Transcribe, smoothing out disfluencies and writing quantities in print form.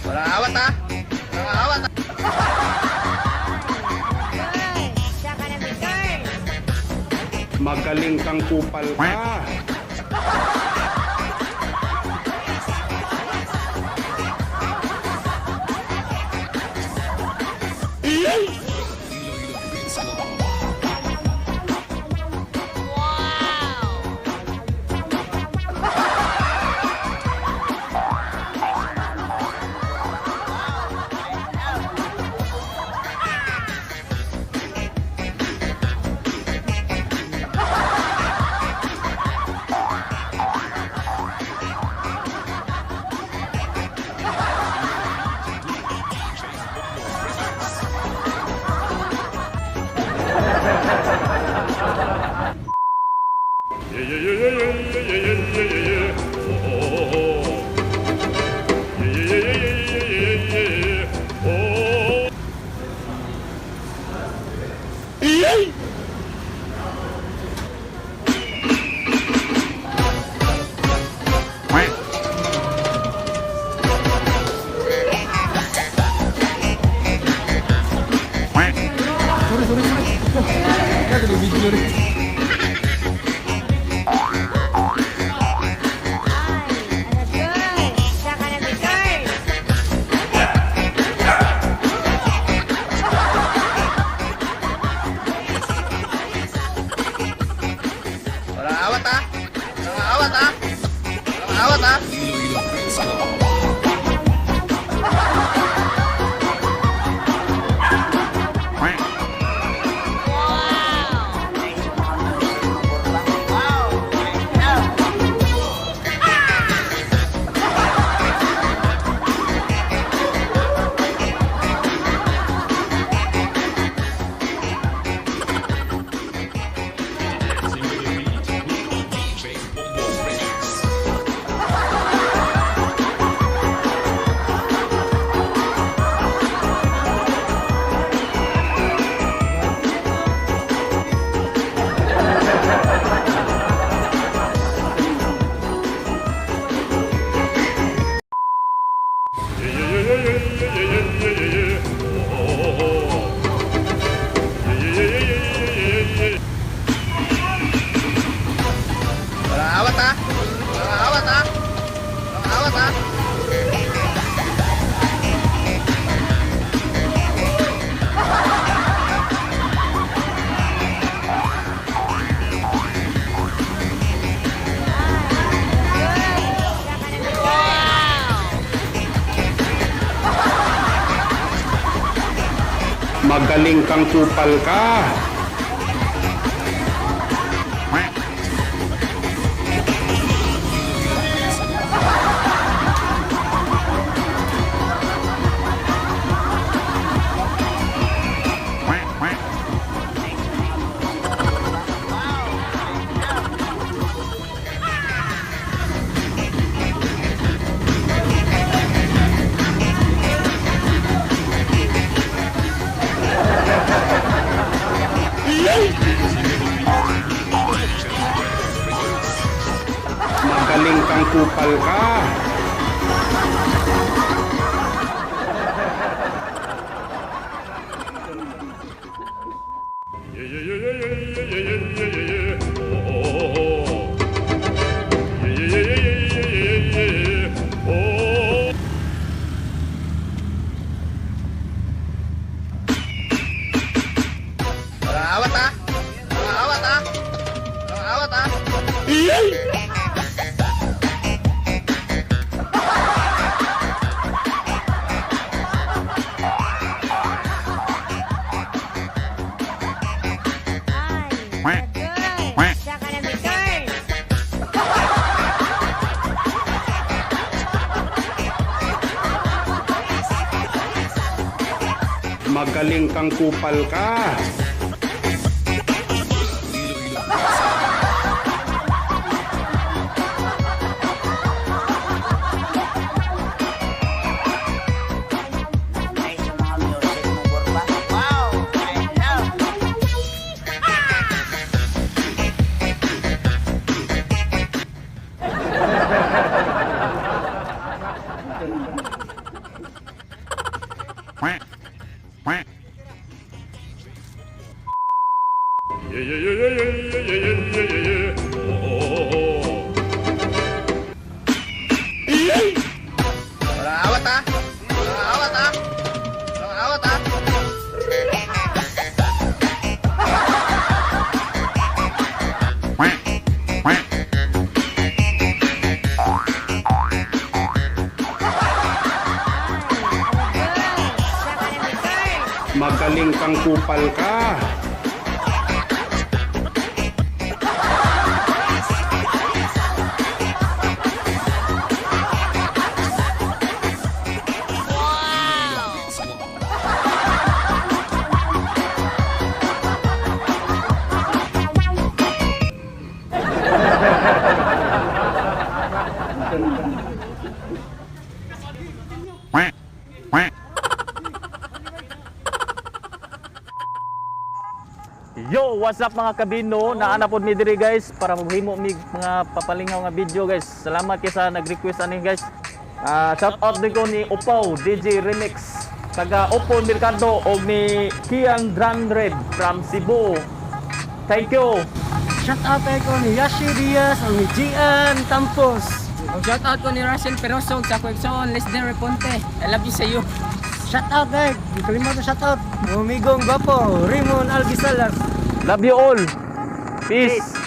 Walang awat ha? Walang awat ha? Magaling kang kupal ka. Walang awat ha? Walang awat ha? Walang awat ha? Walang awat ha? Walang awat ha? Walang awat ha? Magaling kang kupal ka. Magaling kang kupal ka. Walang awat ha? Walang awat ha? Walang awat ha? Magaling kang kupal ka. kang kupal ka. Yo, what's up mga kabino? Naanapod mi diri guys para maghimo mi mga papalingaw nga video guys. Salamat kay sa nag-request ani guys. Shout out din ko ni Upaw DJ Remix taga Oppo Mercado og ni Kiang Grand Red from Cebu. Thank you. Shout out ko ni Yashi Diaz o ni Gian Campos. Shout out ko ni Russell Perosog sa Quezon, Lesden Reponte. I love you sa iyo. Shout out guys. Di kalimut shout out. Umigong Gwapo, Raymond Albisalas. Love you all. Peace.